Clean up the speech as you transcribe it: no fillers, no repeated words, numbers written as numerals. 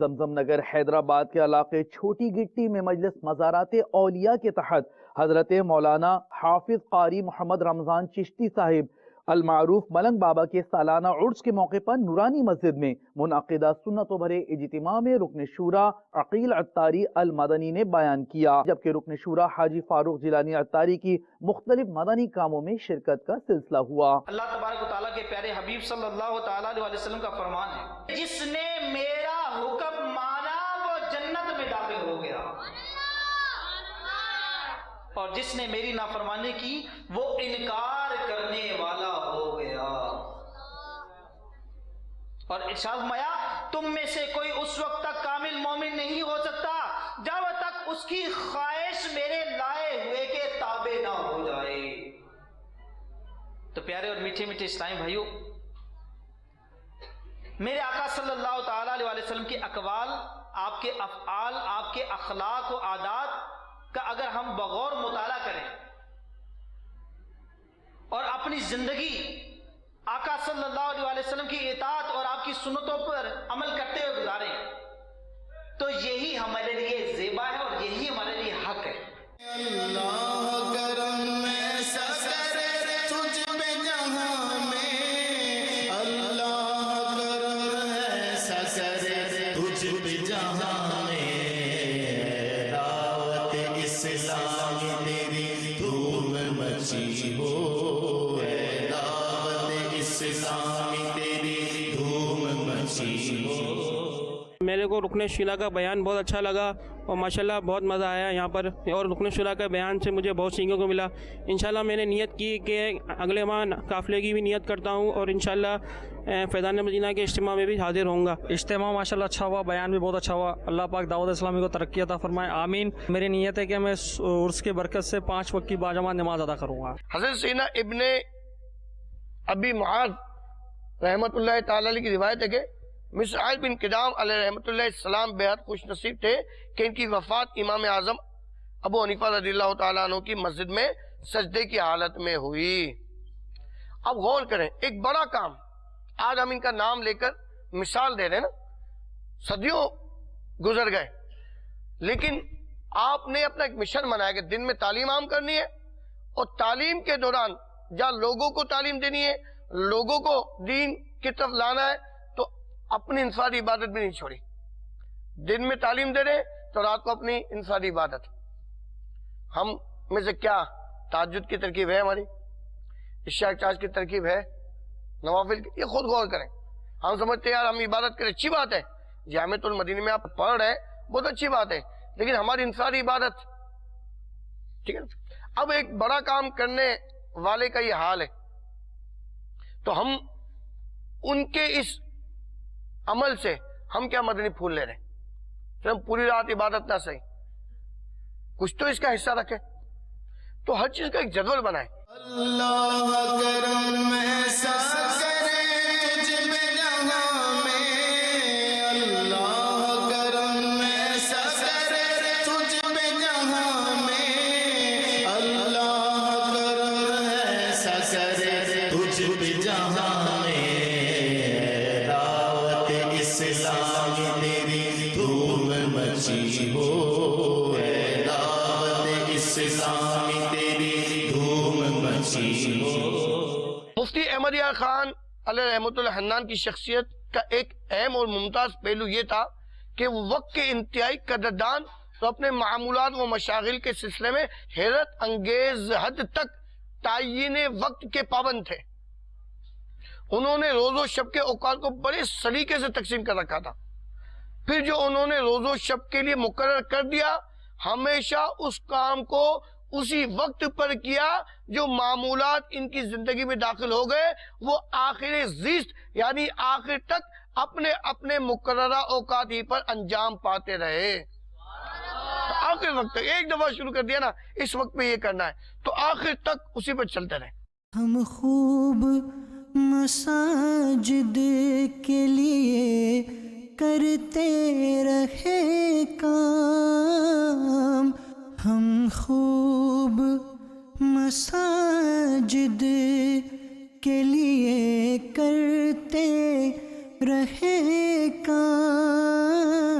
زمزم نگر حیدرآباد کے علاقے چھوٹی گٹی میں مجلس مزارات اولیاء کے تحت حضرت مولانا حافظ قاری محمد رمضان چشتی صاحب المعروف ملنگ بابا کے سالانہ عرس کے موقع پر نورانی مسجد میں منعقدہ سنت و بھرے اجتماع میں رکن شورا عقیل عطاری المدنی نے بیان کیا، جبکہ رکن شورا حاجی فاروق جیلانی عطاری کی مختلف مدنی کاموں میں شرکت کا سلسلہ ہوا۔ اللہ تبارک و تعالیٰ کے پیارے حبیب صلی اللہ تعالیٰ علیہ وسلم کا فرمان ہے، جس نے میرا حکم مانا وہ جنت میں داخل ہو گیا، اور جس نے میری نافرمانی کی وہ انکار کرنے والا ہو گیا۔ اور ارشاد فرمایا، تم میں سے کوئی اس وقت تک کامل مومن نہیں ہو سکتا جب تک اس کی خواہش میرے لائے ہوئے کے تابع نہ ہو جائے۔ تو پیارے اور میٹھے میٹھے اسلامی بھائیوں، میرے آقا صلی اللہ تعالیٰ علیہ وسلم کے اقوال، آپ کے افعال، آپ کے اخلاق و عادات کا اگر ہم بغور مطالعہ کریں اور اپنی زندگی آقا صلی اللہ علیہ وسلم کی اطاعت اور آپ کی سنتوں پر عمل کرتے ہوئے گزاریں تو یہی ہمارے لیے زیبا ہے اور یہی ہمارے لیے حق ہے۔ اللہ کرم ایسا کرے تجھ پہ جہاں میں، اللہ کرم ایسا کرے تجھ پہ جہاں میں، دعوت اسلام تیری دھوم مچی ہو، دعوت اسلام تیری دھوم مچی ہو۔ میرے کو رکن شورا کا بیان بہت اچھا لگا اور ماشاءاللہ بہت مزہ آیا یہاں پر، اور رکن شورا کا بیان سے مجھے بہت سیکھنے کو ملا۔ انشاءاللہ میں نے نیت کی کہ اگلے ماہ قافلے کی بھی نیت کرتا ہوں اور انشاءاللہ فیضان مدینہ کے اجتماع میں بھی حاضر ہوں گا۔ اجتماع ماشاءاللہ اچھا ہوا، بیان بھی بہت اچھا ہوا۔ اللہ پاک دعوت اسلامی کو ترقی عطا فرمائے، آمین۔ میری نیت ہے کہ میں عرس کی برکت سے 5 وقت کی باجماعت نماز ادا کروں گا۔ حضرت سینا ابن ابی معاذ رحمت اللہ تعالی علیہ کی روایت ہے کہ مسعود بن قدام علیہ رحمت اللہ السلام بہت خوش نصیب تھے کہ ان کی وفات امام اعظم ابو حنیفہ رضی اللہ تعالیٰ عنہ کی مسجد میں سجدے کی حالت میں ہوئی۔ اب غور کریں، ایک بڑا کام، آج ہم ان کا نام لے کر مثال دے رہے ہیں نا، صدیوں گزر گئے، لیکن آپ نے اپنا ایک مشن بنایا کہ دن میں تعلیم عام کرنی ہے، اور تعلیم کے دوران جہاں لوگوں کو تعلیم دینی ہے، لوگوں کو دین کی طرف لانا ہے، تو اپنی انفرادی عبادت بھی نہیں چھوڑی۔ دن میں تعلیم دے رہے تو رات کو اپنی انفرادی عبادت۔ ہم میں سے کیا تہجد کی ترکیب ہے، ہماری عشاء چاش کی ترکیب ہے، نوافل کی؟ یہ خود غور کریں۔ ہم سمجھتے ہیں یار ہم عبادت کریں، اچھی بات ہے، جامعۃ المدینہ میں آپ پڑھ رہے ہیں بہت اچھی بات ہے، لیکن ہماری انفرادی عبادت، ٹھیک ہے۔ اب ایک بڑا کام کرنے والے کا یہ حال ہے، تو ہم ان کے اس عمل سے ہم کیا مدنی پھول لے رہے ہیں؟ پھر ہم پوری رات عبادت نہ صحیح، کچھ تو اس کا حصہ رکھے، تو ہر چیز کا ایک جدول بنائے۔ اللہ کرم ایسا کرے تجھ پہ جہاں میں، اللہ کرم ایسا کرے تجھ پہ جہاں میں، اللہ کرم ایسا کرے تجھ پہ جہاں میں، دعوت اسلام تیری دھوم مچی ہو، دعوت اسلام تیری دھوم مچی ہو۔ مفتی احمد یار خان علیہ رحمت اللہ حنان کی شخصیت کا ایک اہم اور ممتاز پہلو یہ تھا کہ وہ وقت کے انتہائی قدردان تو اپنے معمولات و مشاغل کے سلسلے میں حیرت انگیز حد تک تعیین وقت کے پابند تھے۔ انہوں نے روز و شب کے اوقات کو بڑے سلیقے سے تقسیم کر رکھا تھا، پھر جو انہوں نے روز و شب کے لیے مقرر کر دیا، ہمیشہ اس کام کو اسی وقت پر کیا جو معمولات ان کی زندگی میں داخل ہو گئے، وہ آخر زیست یعنی آخر تک اپنے اپنے مقررہ اوقات ہی پر انجام پاتے رہے۔ آخر وقت تک ایک دفعہ شروع کر دیا نا اس وقت پہ یہ کرنا ہے، تو آخر تک اسی پر چلتے رہے۔ ہم خوب مساجد کے لیے کرتے رہے کام، ہم خوب مساجد کے لیے کرتے رہے کام،